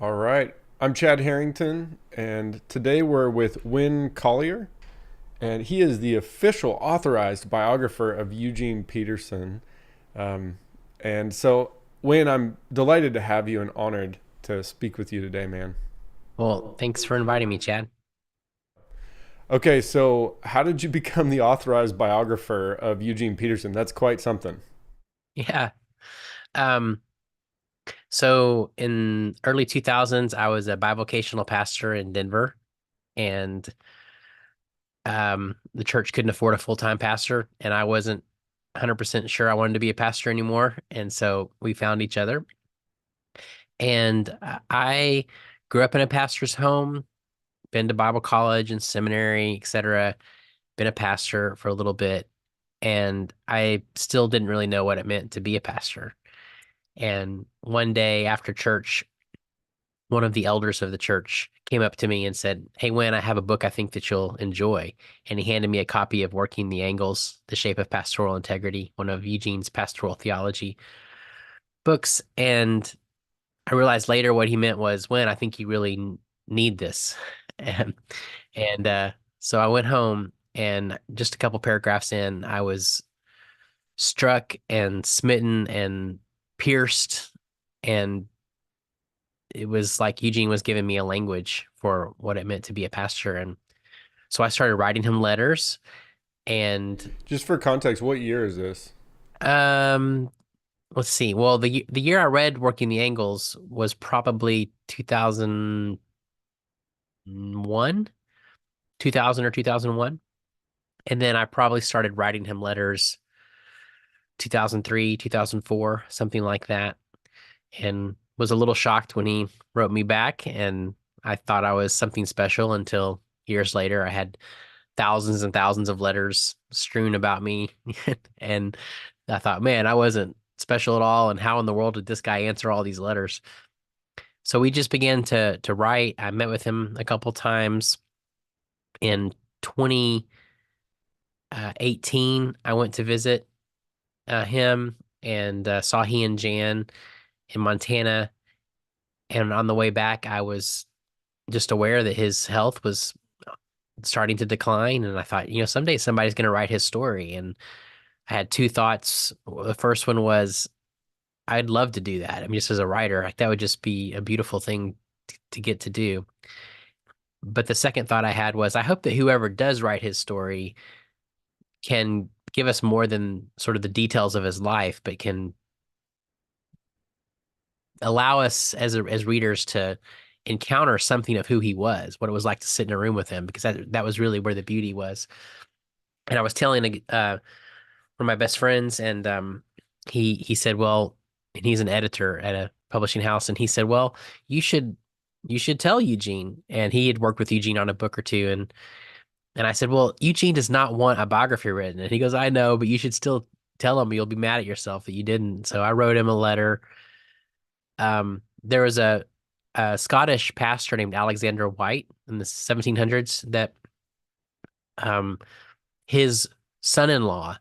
All right. I'm Chad Harrington, and today we're with Winn Collier, and he is the official authorized biographer of Eugene Peterson. Um, and so, Winn, I'm delighted to have you and honored to speak with you today, man. Well, thanks for inviting me, Chad. Okay, so how did you become the authorized biographer of Eugene Peterson? That's quite something. Yeah. Um, so in early 2000s, I was a bivocational pastor in Denver, and the church couldn't afford a full-time pastor, and I wasn't 100% sure I wanted to be a pastor anymore. And so we found each other. And I grew up in a pastor's home, been to Bible college and seminary, etc., been a pastor for a little bit, and I still didn't really know what it meant to be a pastor. And one day after church, one of the elders of the church came up to me and said, "Hey, Wynn, I have a book I think that you'll enjoy." And he handed me a copy of Working the Angles, The Shape of Pastoral Integrity, one of Eugene's pastoral theology books. And I realized later what he meant was, "Wynn, I think you really need this." And, and so I went home, and just a couple paragraphs in, I was struck and smitten and pierced, and it was like Eugene was giving me a language for what it meant to be a pastor. And so I started writing him letters. And Just for context, what year is this? um let's see. Well, the year I read Working the Angles was probably 2001, 2000 or 2001. And then I probably started writing him letters 2003, 2004, something like that. And was a little shocked when he wrote me back, and I thought I was something special until years later I had thousands and thousands of letters strewn about me. And I thought, man, I wasn't special at all. And how in the world did this guy answer all these letters? So we just began to write. I met with him a couple times. In 2018, I went to visit him, and saw he and Jan in Montana. And on the way back, I was just aware that his health was starting to decline. And I thought, someday somebody's going to write his story. And I had two thoughts. The first one was, I'd love to do that. I mean, just as a writer, like that would just be a beautiful thing to get to do. But the second thought I had was, I hope that whoever does write his story can give us more than sort of the details of his life, but can allow us as readers to encounter something of who he was, what it was like to sit in a room with him, because that was really where the beauty was. And I was telling one of my best friends, and he said, well, and he's an editor at a publishing house, and he said, well, you should you should tell Eugene. And he had worked with Eugene on a book or two, and I said, well, Eugene does not want a biography written. And he goes, I know, but you should still tell him. You'll be mad at yourself that you didn't. So I wrote him a letter. There was a Scottish pastor named Alexander White in the 1700s that um, his son-in-law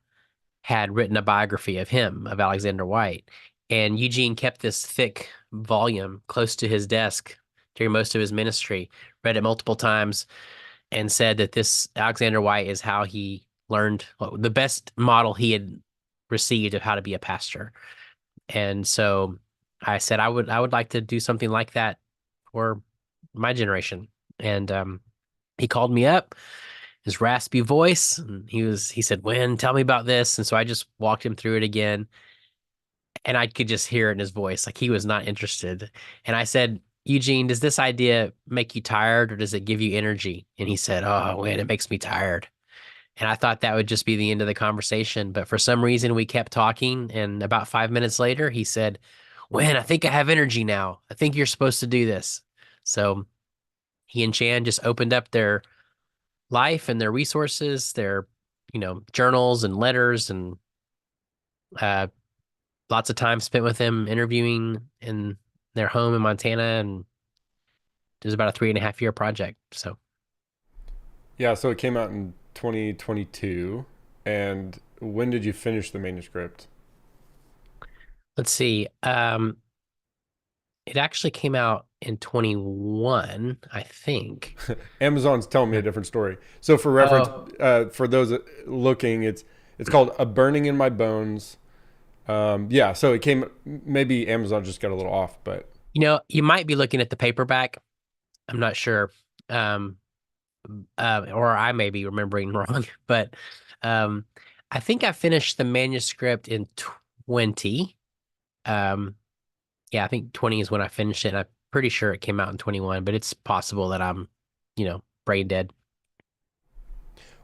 had written a biography of him, of Alexander White. And Eugene kept this thick volume close to his desk during most of his ministry, read it multiple times, and said that this Alexander White is how he learned, well, the best model he had received of how to be a pastor. And so I said I would like to do something like that for my generation. And he called me up, his raspy voice, and he said, Win, tell me about this. And so I just walked him through it again, and I could just hear it in his voice, like he was not interested. And I said, Eugene, does this idea make you tired, or does it give you energy? And he said, Oh, Win, it makes me tired. And I thought that would just be the end of the conversation. But for some reason, we kept talking. And about 5 minutes later, he said, Win, I think I have energy now. I think you're supposed to do this. So he and Chan just opened up their life and their resources, their, journals and letters, and uh, lots of time spent with him interviewing in their home in Montana. And it was about a 3.5 year project. So Yeah, so it came out in 2022. And when did you finish the manuscript? let's see. It actually came out in 21, I think. Amazon's telling me a different story. So for reference, Oh, for those looking, it's called A Burning in My Bones. Yeah, so it came. Maybe Amazon just got a little off, but you might be looking at the paperback. I'm not sure. Um, or I may be remembering wrong, but um, I think I finished the manuscript in 20. Um, yeah, I think 20 is when I finished it. And I'm pretty sure it came out in 21, but it's possible that I'm, brain dead.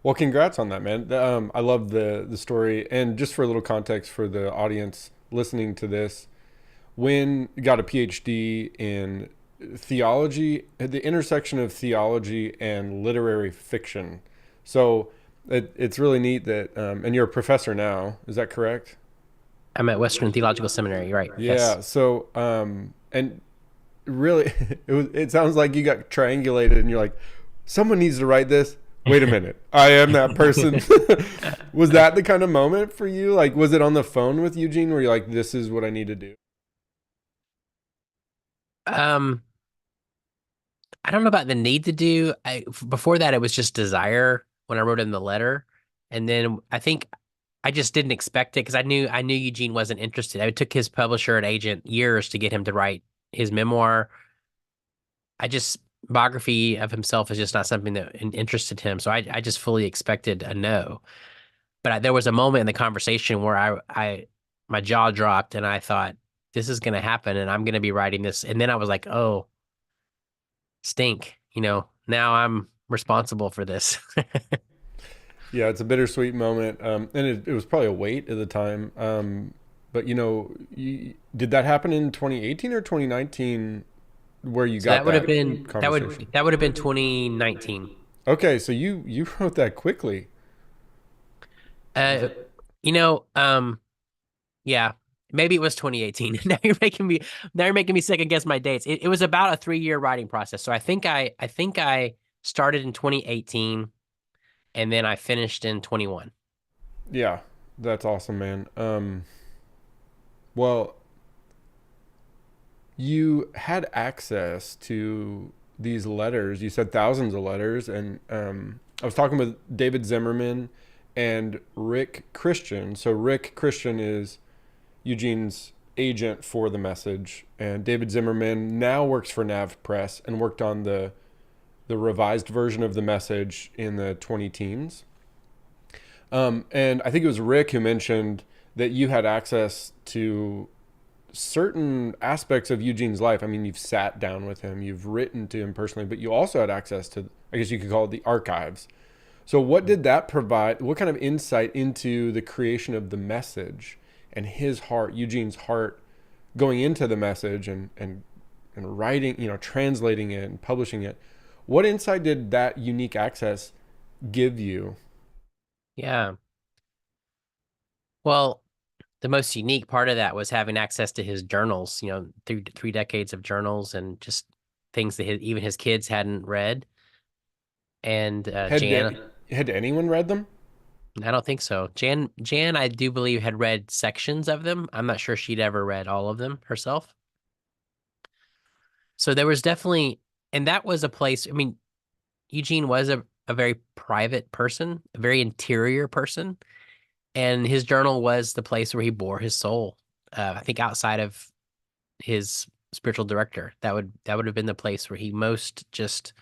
well, congrats on that, man. I love the story, and just for a little context for the audience listening to this, Winn got a PhD in theology, at the intersection of theology and literary fiction. So it's really neat that, and you're a professor now. Is that correct? I'm at Western Theological Seminary, right? Yes. Yeah. So, and really, it sounds like you got triangulated, and you're like, someone needs to write this. Wait a minute, I am that person. Was that the kind of moment for you? Like, was it on the phone with Eugene where you're like, this is what I need to do? Um, I don't know about the need to do. Before that, it was just desire when I wrote in the letter, and then I think I just didn't expect it because I knew Eugene wasn't interested. It took his publisher and agent years to get him to write his memoir. I just biography of himself is just not something that interested him. So I just fully expected a no. But there was a moment in the conversation where my jaw dropped and I thought, this is going to happen and I'm going to be writing this. And then I was like, oh, stink. Now I'm responsible for this. Yeah, it's a bittersweet moment, and it was probably a wait at the time. But did that happen in 2018 or 2019, where you So got that would have that been that would conversation? that would have been 2019. Okay, so you wrote that quickly. Uh, you know, um, yeah, maybe it was 2018. Now you're making me second guess my dates. It was about a 3-year writing process. So I think I started in 2018 and then I finished in 21. Yeah, that's awesome, man. Well, you had access to these letters. You said thousands of letters, and I was talking with David Zimmerman and Rick Christian. So Rick Christian is Eugene's agent for the message, and David Zimmerman now works for Nav Press and worked on the revised version of the message in the 20 teens. And I think it was Rick who mentioned that you had access to certain aspects of Eugene's life. I mean, you've sat down with him, you've written to him personally, but you also had access to, I guess you could call it the archives. So, what did that provide? What kind of insight into the creation of the message and his heart, Eugene's heart, going into the message and writing, translating it and publishing it? What insight did that unique access give you? Yeah. Well, the most unique part of that was having access to his journals, through 3 decades of journals and just things that even his kids hadn't read. And Had had anyone read them? I don't think so. Jan, I do believe had read sections of them. I'm not sure she'd ever read all of them herself. So there was definitely, and that was a place. I mean, Eugene was a very private person, a very interior person, and his journal was the place where he bore his soul. I think outside of his spiritual director, that would have been the place where he most just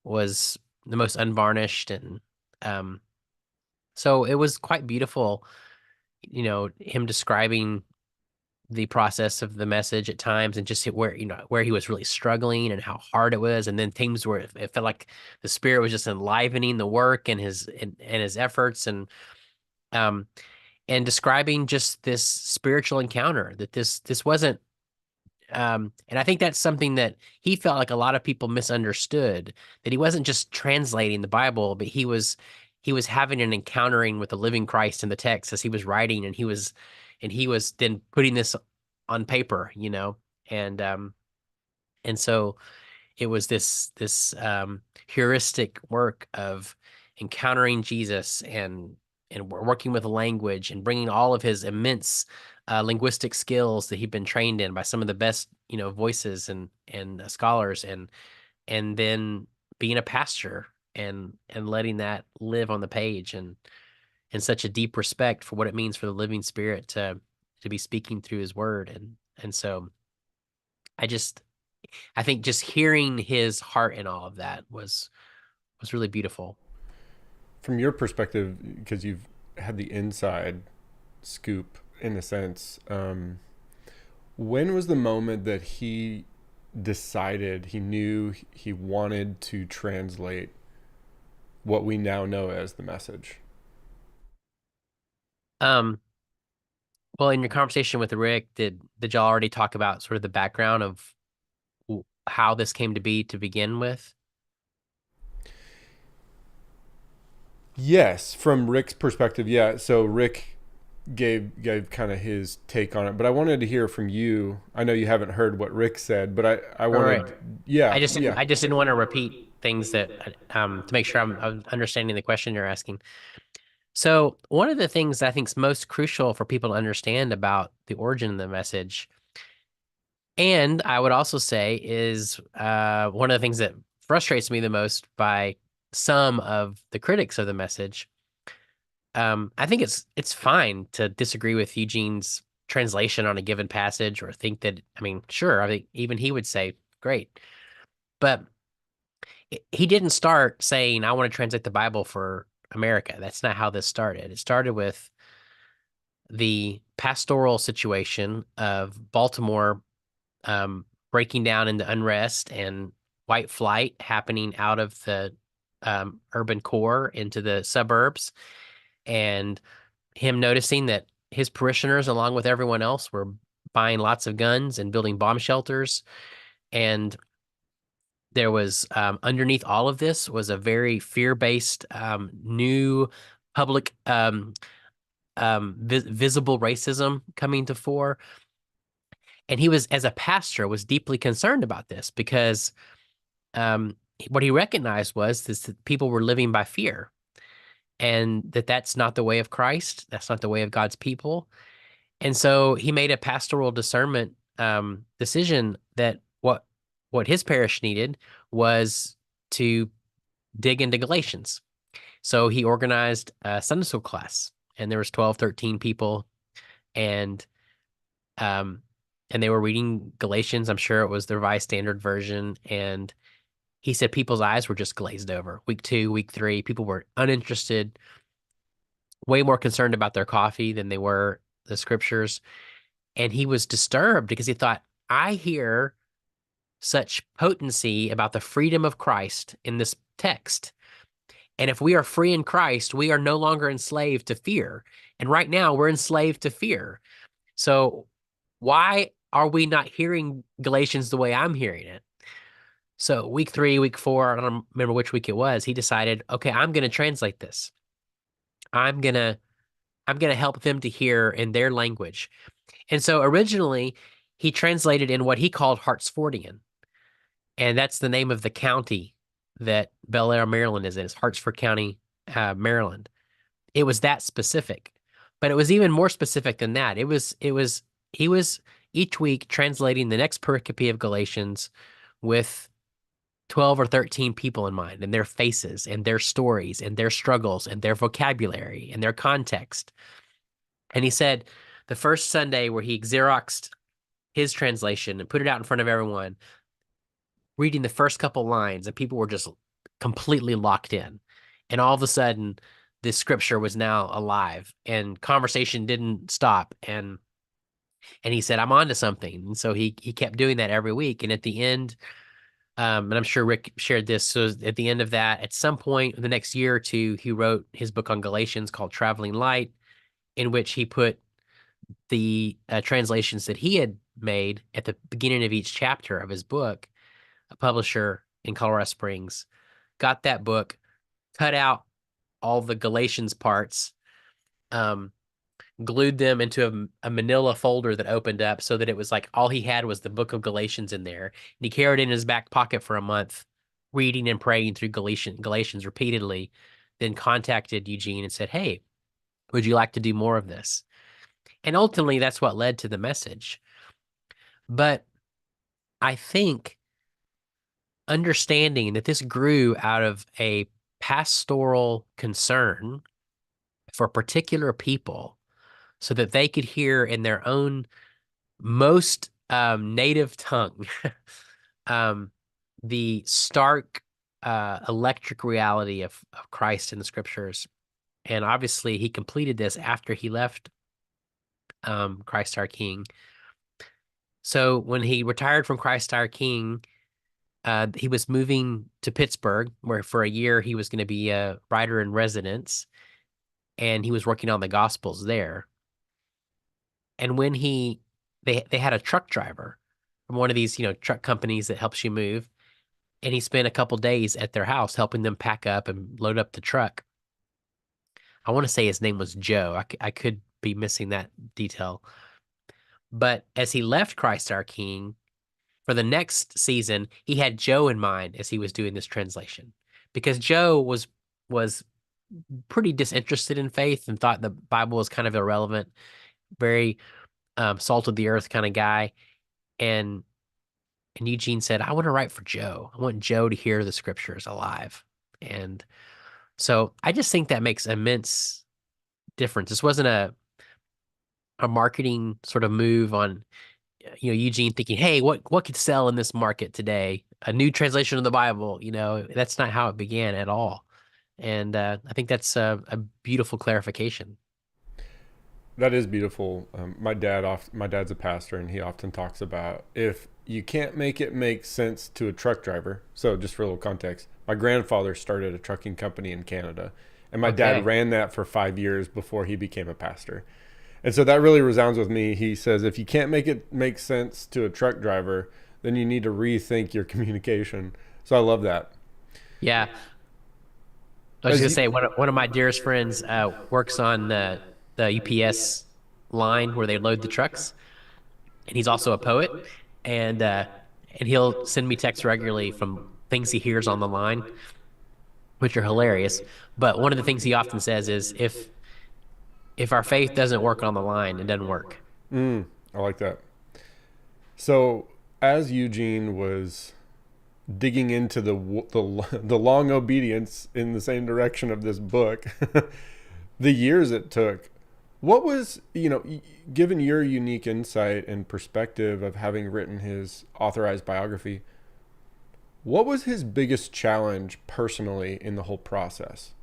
was the most unvarnished, and um, so it was quite beautiful. Him describing the process of the message at times and just where he was really struggling and how hard it was, and then things where it felt like the spirit was just enlivening the work and his efforts, um and describing just this spiritual encounter that this wasn't, and I think that's something that he felt like a lot of people misunderstood, that he wasn't just translating the Bible, but he was having an encountering with the living Christ in the text as he was writing, and he was then putting this on paper, and so it was this heuristic work of encountering Jesus and working with language and bringing all of his immense linguistic skills that he'd been trained in by some of the best, voices and scholars, and then being a pastor and letting that live on the page, and such a deep respect for what it means for the living Spirit to be speaking through His Word, and so I just I think just hearing his heart in all of that was really beautiful. From your perspective, because you've had the inside scoop in a sense, when was the moment that he decided he knew he wanted to translate what we now know as the message? Um, well, in your conversation with Rick, did y'all already talk about sort of the background of how this came to be to begin with? Yes, from Rick's perspective, yeah. So Rick gave kind of his take on it, but I wanted to hear from you. I know you haven't heard what Rick said, but I All right. wanted, yeah, yeah. I just didn't want to repeat things that to make sure I'm understanding the question you're asking. So one of the things that I think is most crucial for people to understand about the origin of the message, and I would also say is one of the things that frustrates me the most by some of the critics of the message. I think it's fine to disagree with Eugene's translation on a given passage or think that, I mean, sure, I think even he would say, great. But he didn't start saying, I want to translate the Bible for America. That's not how this started. It started with the pastoral situation of Baltimore breaking down into unrest and white flight happening out of the urban core into the suburbs, and him noticing that his parishioners, along with everyone else, were buying lots of guns and building bomb shelters. And there was underneath all of this was a very fear-based new public visible racism coming to fore. And he was, as a pastor, was deeply concerned about this because what he recognized was this, that people were living by fear, and that's not the way of Christ. That's not the way of God's people. And so he made a pastoral discernment decision that what his parish needed was to dig into Galatians. So he organized a Sunday school class, and there was 12, 13 people, and um, and they were reading Galatians. I'm sure it was the Revised Standard Version, and he said people's eyes were just glazed over. Week 2, week 3, people were uninterested, way more concerned about their coffee than they were the scriptures. And he was disturbed because he thought, I hear such potency about the freedom of Christ in this text. And if we are free in Christ, we are no longer enslaved to fear. And right now, we're enslaved to fear. So why are we not hearing Galatians the way I'm hearing it? So week 3, week 4, I don't remember which week it was, he decided, okay, I'm going to translate this. I'm going to I'm going to help them to hear in their language. And so originally, he translated in what he called Hartsfordian, and that's the name of the county that Bel Air, Maryland is in. It's Hartsford County, Maryland. It was that specific, but it was even more specific than that. He was each week translating the next pericope of Galatians with 12 or 13 people in mind, and their faces and their stories and their struggles and their vocabulary and their context. And he said the first Sunday where he Xeroxed his translation and put it out in front of everyone, reading the first couple lines, and people were just completely locked in. And all of a sudden, this scripture was now alive, and conversation didn't stop. And he said, I'm on to something. And so he kept doing that every week. And at the end, and I'm sure Rick shared this. So at the end of that, at some point in the next year or two, he wrote his book on Galatians called Traveling Light, in which he put the translations that he had made at the beginning of each chapter of his book. A publisher in Colorado Springs got that book, cut out all the Galatians parts, um, glued them into a manila folder that opened up so that it was like all he had was the book of Galatians in there. And he carried it in his back pocket for a month, reading and praying through Galatians repeatedly, then contacted Eugene and said, hey, would you like to do more of this? And ultimately, that's what led to the message. But I think understanding that this grew out of a pastoral concern for particular people so that they could hear in their own most native tongue um, the stark electric reality of Christ in the scriptures. And obviously, he completed this after he left Christ our King. So when he retired from Christ our King, he was moving to Pittsburgh, where for a year he was going to be a writer in residence, and he was working on the Gospels there. And when they had a truck driver from one of these, truck companies that helps you move, and he spent a couple days at their house helping them pack up and load up the truck. I want to say his name was Joe. I could be missing that detail. But as he left Christ our King for the next season, he had Joe in mind as he was doing this translation, because Joe was pretty disinterested in faith and thought the Bible was kind of irrelevant, very salt of the earth kind of guy. And Eugene said, I want to write for Joe. I want Joe to hear the scriptures alive. And so I just think that makes immense difference. This wasn't a marketing sort of move on, Eugene thinking, hey, what could sell in this market today? A new translation of the Bible. That's not how it began at all. And I think that's a beautiful clarification. That is beautiful. My dad's a pastor, and he often talks about if you can't make it make sense to a truck driver. So, just for a little context, my grandfather started a trucking company in Canada, and my dad Okay. ran that for 5 years before he became a pastor. And so that really resounds with me. He says if you can't make it make sense to a truck driver, then you need to rethink your communication. So I love that. Yeah. I was As gonna you, say one of my dearest friends works on the UPS line where they load the trucks, and he's also a poet, and uh, and he'll send me texts regularly from things he hears on the line, which are hilarious. But one of the things he often says is, if our faith doesn't work on the line, it doesn't work. I like that. So as Eugene was digging into the long obedience in the same direction of this book, the years it took, what was, given your unique insight and perspective of having written his authorized biography, what was his biggest challenge personally in the whole process?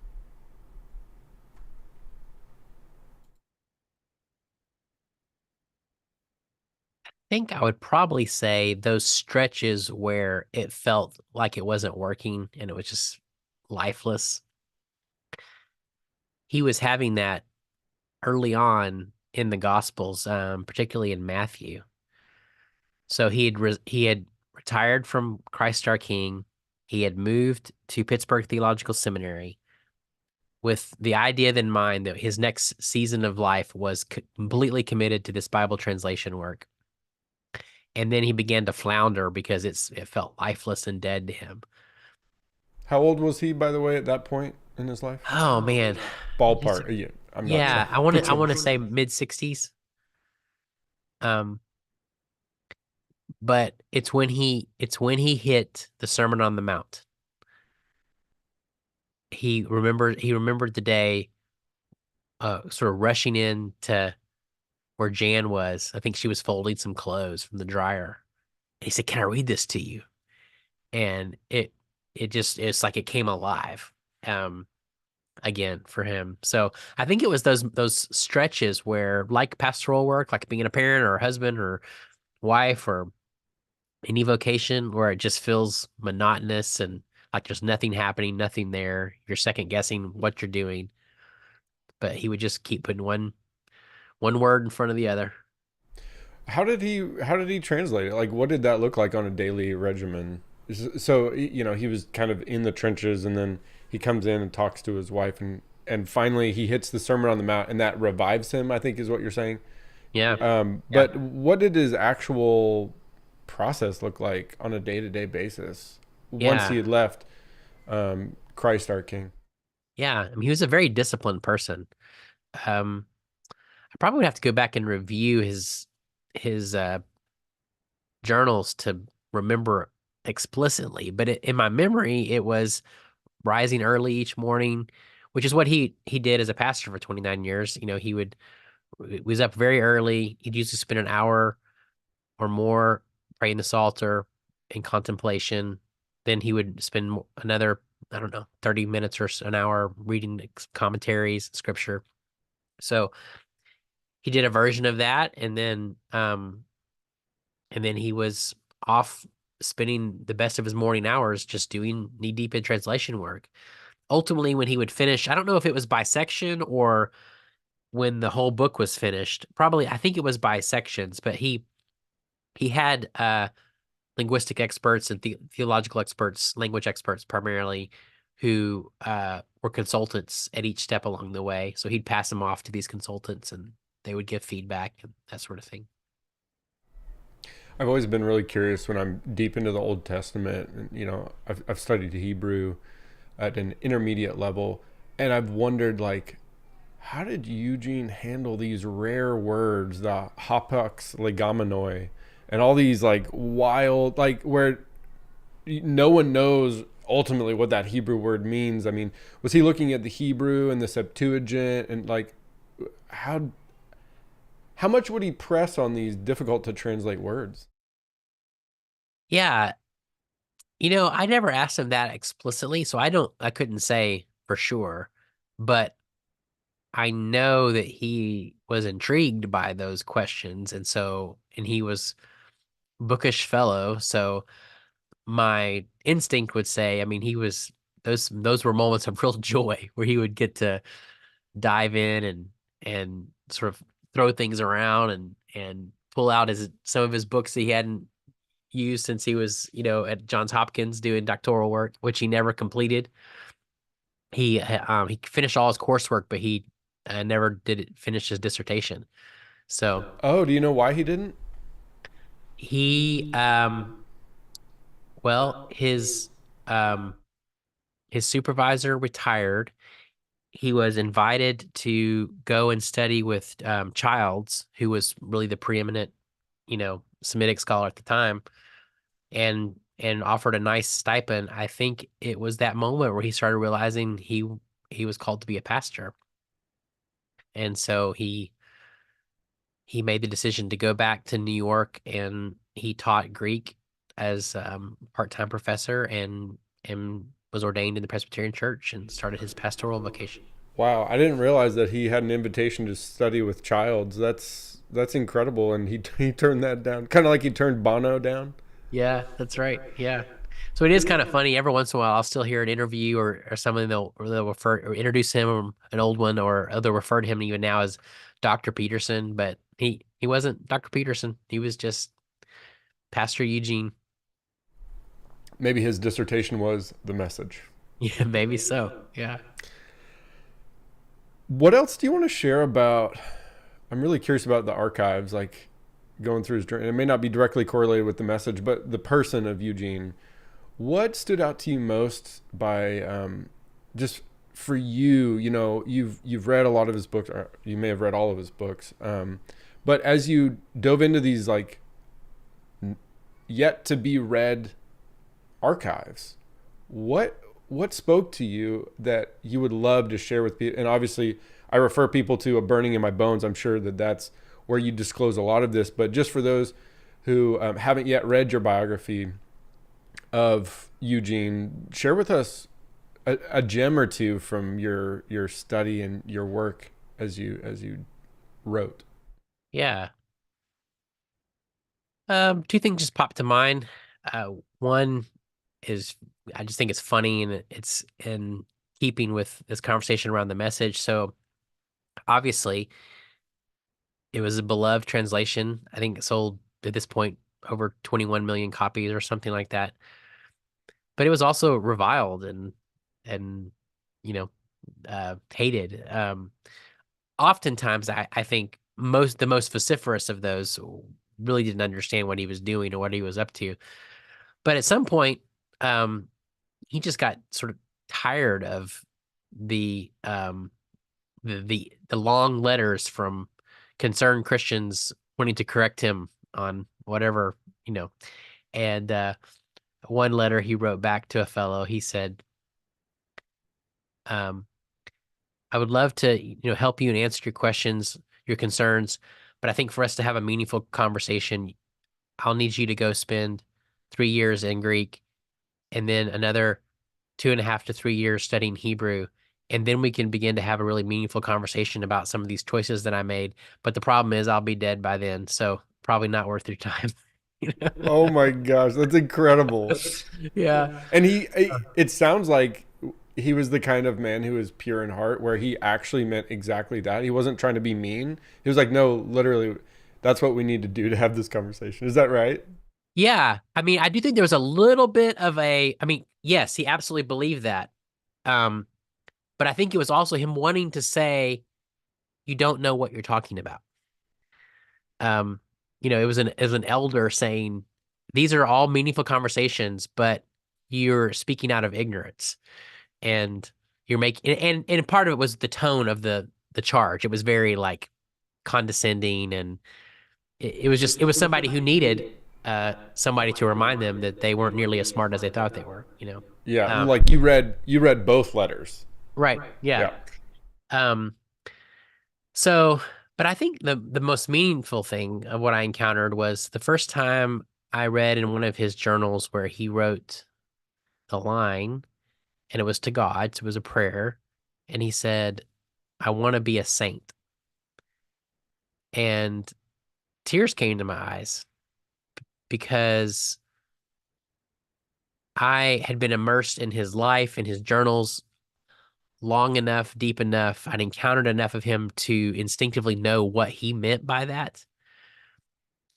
I think I would probably say those stretches where it felt like it wasn't working and it was just lifeless. He was having that early on in the Gospels, particularly in Matthew. So he had retired from Christ our King. He had moved to Pittsburgh Theological Seminary with the idea in mind that his next season of life was completely committed to this Bible translation work. And then he began to flounder because it felt lifeless and dead to him. How old was he, by the way, at that point in his life? Oh man. It's- Ballpark. Yeah, I'm not trying yeah, to I want to put I you on want the to say spot. mid 60s. Um but it's when he hit the Sermon on the Mount. He remembered the day sort of rushing in to where Jan was. I think she was folding some clothes from the dryer. And he said, "Can I read this to you?" And it's like it came alive again for him. So I think it was those stretches where, like pastoral work, like being a parent or a husband or wife or any vocation, where it just feels monotonous and like there's nothing happening, nothing there. You're second guessing what you're doing. But he would just keep putting one word in front of the other. How did he translate it? Like, what did that look like on a daily regimen? So, he was kind of in the trenches, and then he comes in and talks to his wife, and finally he hits the Sermon on the Mount, and that revives him, I think is what you're saying. Yeah. But what did his actual process look like on a day-to-day basis once he Yeah. had left Christ our King? Yeah. I mean, he was a very disciplined person. Um, I probably would have to go back and review his journals to remember explicitly. But in my memory, it was rising early each morning, which is what he did as a pastor for 29 years. He was up very early. He'd usually spend an hour or more praying the Psalter in contemplation. Then he would spend another, I don't know, 30 minutes or an hour reading commentaries, scripture. So he did a version of that, and then he was off spending the best of his morning hours just doing knee deep in translation work. Ultimately, when he would finish, I don't know if it was by section or when the whole book was finished. Probably, I think it was by sections, but he had linguistic experts and theological experts, language experts primarily, who were consultants at each step along the way. So he'd pass them off to these consultants, and they would give feedback and that sort of thing. I've always been really curious when I'm deep into the Old Testament. And, I've studied Hebrew at an intermediate level, and I've wondered, like, how did Eugene handle these rare words, the hapax legomenoi, and all these like wild, like where no one knows ultimately what that Hebrew word means. I mean, was he looking at the Hebrew and the Septuagint, and like how how much would he press on these difficult to translate words? Yeah, I never asked him that explicitly, so I couldn't say for sure, but I know that he was intrigued by those questions, and he was bookish fellow, so my instinct would say, I mean, he was those were moments of real joy where he would get to dive in and sort of throw things around and pull out his some of his books that he hadn't used since he was, at Johns Hopkins doing doctoral work, which he never completed. He finished all his coursework, but he never finish his dissertation. So Oh, do you know why he didn't? he well um his supervisor retired. He was invited to go and study with Childs, who was really the preeminent, Semitic scholar at the time, and offered a nice stipend. I think it was that moment where he started realizing he was called to be a pastor. And so he made the decision to go back to New York, and he taught Greek as part-time professor and was ordained in the Presbyterian Church and started his pastoral vocation. Wow, I didn't realize that he had an invitation to study with Childs. That's incredible, and he turned that down, kind of like he turned Bono down. Yeah, that's right. Yeah. So it is kind of funny. Every once in a while, I'll still hear an interview or something they'll refer or introduce him, or an old one, or they'll refer to him even now as Dr. Peterson, but he wasn't Dr. Peterson. He was just Pastor Eugene. Maybe his dissertation was The Message. Yeah, maybe so. Yeah. What else do you want to share about? I'm really curious about the archives, like going through his journey. It may not be directly correlated with The Message, but the person of Eugene. What stood out to you most by just for you? You've read a lot of his books, or you may have read all of his books, but as you dove into these like yet to be read archives, what spoke to you that you would love to share with people? And obviously, I refer people to A Burning in My Bones. I'm sure that that's where you disclose a lot of this. But just for those who haven't yet read your biography of Eugene, share with us a gem or two from your study and your work as you wrote. Yeah. Two things just popped to mind. One is I just think it's funny, and it's in keeping with this conversation around the message. So obviously, it was a beloved translation. I think it sold at this point over 21 million copies or something like that. But it was also reviled and you know hated. Oftentimes, I think the most vociferous of those really didn't understand what he was doing or what he was up to. But at some point, um, he just got sort of tired of the the long letters from concerned Christians wanting to correct him on whatever, you know. And one letter he wrote back to a fellow, he said, um, I would love to, help you and answer your questions, your concerns, but I think for us to have a meaningful conversation, I'll need you to go spend 3 years in Greek and then another 2.5 to 3 years studying Hebrew. And then we can begin to have a really meaningful conversation about some of these choices that I made. But the problem is I'll be dead by then. So probably not worth your time. You know? Oh my gosh, that's incredible. Yeah. And it sounds like he was the kind of man who was pure in heart, where he actually meant exactly that. He wasn't trying to be mean. He was like, no, literally, that's what we need to do to have this conversation. Is that right? Yeah. I mean, I do think there was a little bit of I mean, yes, he absolutely believed that. Um, but I think it was also him wanting to say, you don't know what you're talking about. Um, it was an elder saying, these are all meaningful conversations, but you're speaking out of ignorance. And you're making and part of it was the tone of the charge. It was very like condescending, and it was somebody who needed somebody to remind them that they weren't nearly as smart as they thought they were. Yeah, Um, like you read both letters. right. Yeah. Yeah. Um, so but I think the most meaningful thing of what I encountered was the first time I read in one of his journals where he wrote a line, and it was to God, so it was a prayer, and he said, I want to be a saint. And tears came to my eyes because I had been immersed in his life and his journals long enough, deep enough. I'd encountered enough of him to instinctively know what he meant by that.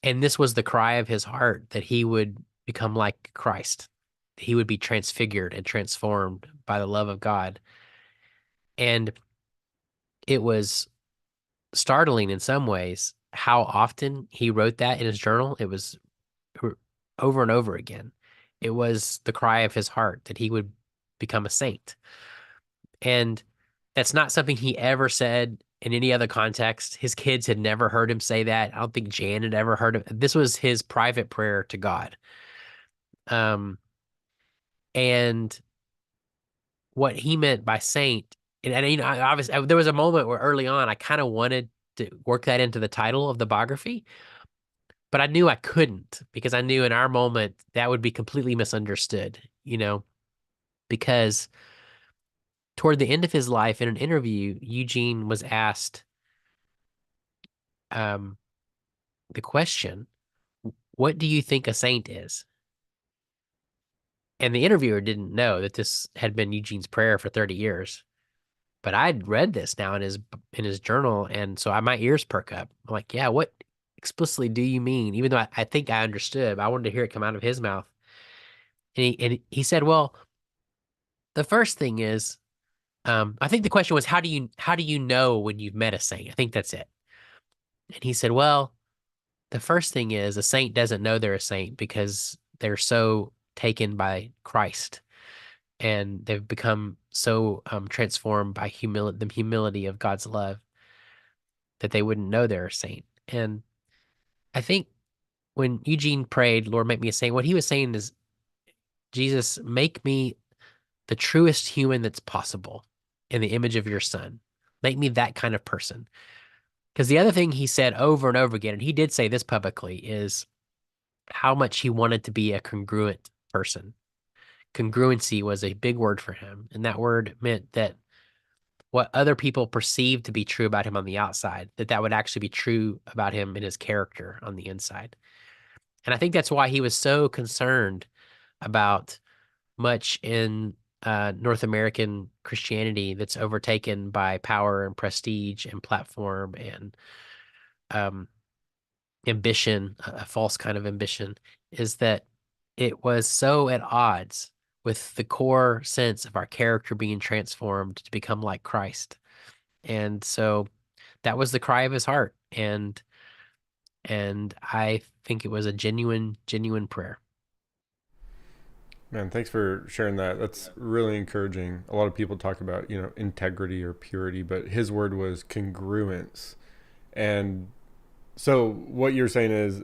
And this was the cry of his heart, that he would become like Christ. He would be transfigured and transformed by the love of God. And it was startling in some ways how often he wrote that in his journal. It was over and over again. It was the cry of his heart that he would become a saint. And that's not something he ever said in any other context. His kids had never heard him say that. I don't think Jan had ever heard of it. This was his private prayer to God. Um, and what he meant by saint, and obviously there was a moment where early on I kind of wanted to work that into the title of the biography, but I knew I couldn't because I knew in our moment that would be completely misunderstood, because toward the end of his life in an interview, Eugene was asked um, the question, what do you think a saint is? And the interviewer didn't know that this had been Eugene's prayer for 30 years. But I'd read this now in his journal, and so my ears perk up. I'm like, yeah, what explicitly do you mean? Even though I think I understood, but I wanted to hear it come out of his mouth. And he said, well, the first thing is, I think the question was, how do you know when you've met a saint? I think that's it. And he said, well, the first thing is a saint doesn't know they're a saint because they're so taken by Christ, and they've become so transformed by the humility of God's love, that they wouldn't know they're a saint. And I think when Eugene prayed, Lord, make me a saint, what he was saying is, Jesus, make me the truest human that's possible in the image of your son. Make me that kind of person. Because the other thing he said over and over again, and he did say this publicly, is how much he wanted to be a congruent person. Congruency was a big word for him. And that word meant that what other people perceived to be true about him on the outside, that would actually be true about him in his character on the inside. And I think that's why he was so concerned about much in North American Christianity that's overtaken by power and prestige and platform and um, ambition, a false kind of ambition, is that it was so at odds with the core sense of our character being transformed to become like Christ. And so that was the cry of his heart. And I think it was a genuine, genuine prayer. Man, thanks for sharing that. That's really encouraging. A lot of people talk about, integrity or purity, but his word was congruence. And so what you're saying is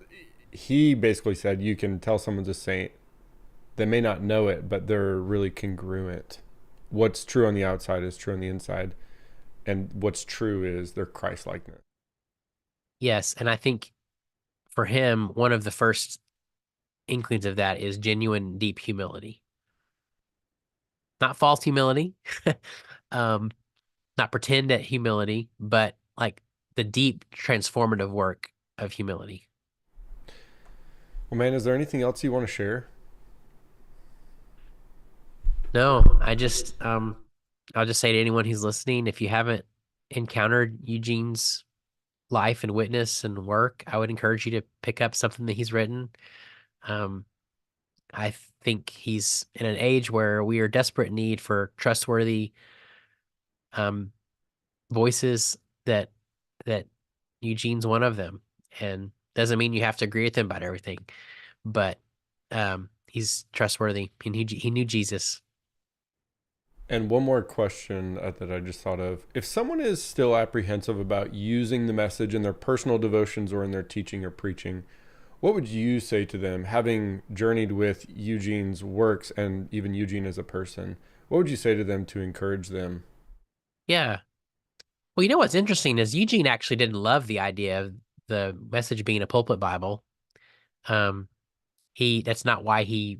he basically said you can tell someone's a saint. They may not know it, but they're really congruent. What's true on the outside is true on the inside, and what's true is their Christ likeness. Yes, and I think for him, one of the first inklings of that is genuine, deep humility. Not false humility, um, not pretend at humility, but like the deep transformative work of humility. Well, man, is there anything else you want to share? No, I'll just say to anyone who's listening, if you haven't encountered Eugene's life and witness and work, I would encourage you to pick up something that he's written. Um, I think he's in an age where we are desperate need for trustworthy um, voices that Eugene's one of them. And doesn't mean you have to agree with him about everything, but he's trustworthy and he knew Jesus. And one more question that I just thought of. If someone is still apprehensive about using the message in their personal devotions or in their teaching or preaching, what would you say to them, having journeyed with Eugene's works and even Eugene as a person? What would you say to them to encourage them? Yeah. Well, you know what's interesting is Eugene actually didn't love the idea of the message being a pulpit Bible. Um, he that's not why he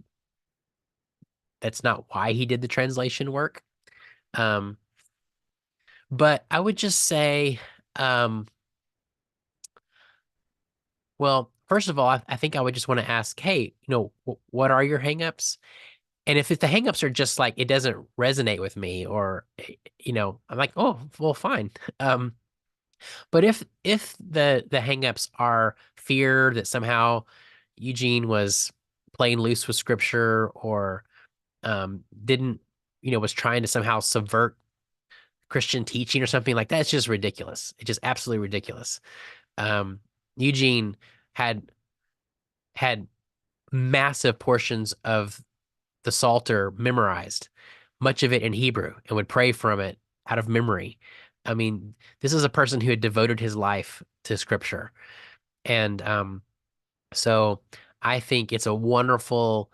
did the translation work. Um, but I would just say, um, well, first of all, I think I would just want to ask, hey, what are your hangups? And if the hangups are just like it doesn't resonate with me, or I'm like, oh, well, fine. Um, but if the hangups are fear that somehow Eugene was playing loose with scripture or didn't, was trying to somehow subvert Christian teaching or something like that, it's just ridiculous. It's just absolutely ridiculous. Um, Eugene had had massive portions of the Psalter memorized, much of it in Hebrew, and would pray from it out of memory. I mean, this is a person who had devoted his life to scripture. And so I think it's a wonderful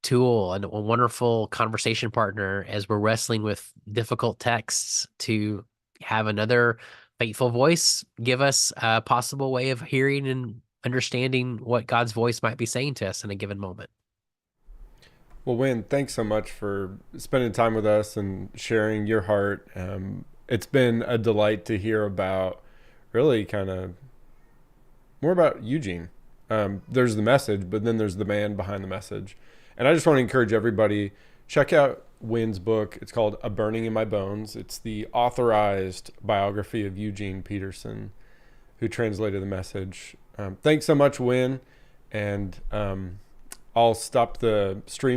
tool and a wonderful conversation partner as we're wrestling with difficult texts to have another faithful voice give us a possible way of hearing and understanding what God's voice might be saying to us in a given moment. Well, Win, thanks so much for spending time with us and sharing your heart. It's been a delight to hear about really kind of more about Eugene. There's the message, but then there's the man behind the message. And I just want to encourage everybody, check out Winn's book. It's called A Burning in My Bones. It's the authorized biography of Eugene Peterson, who translated the message. Thanks so much, Winn. And I'll stop the streaming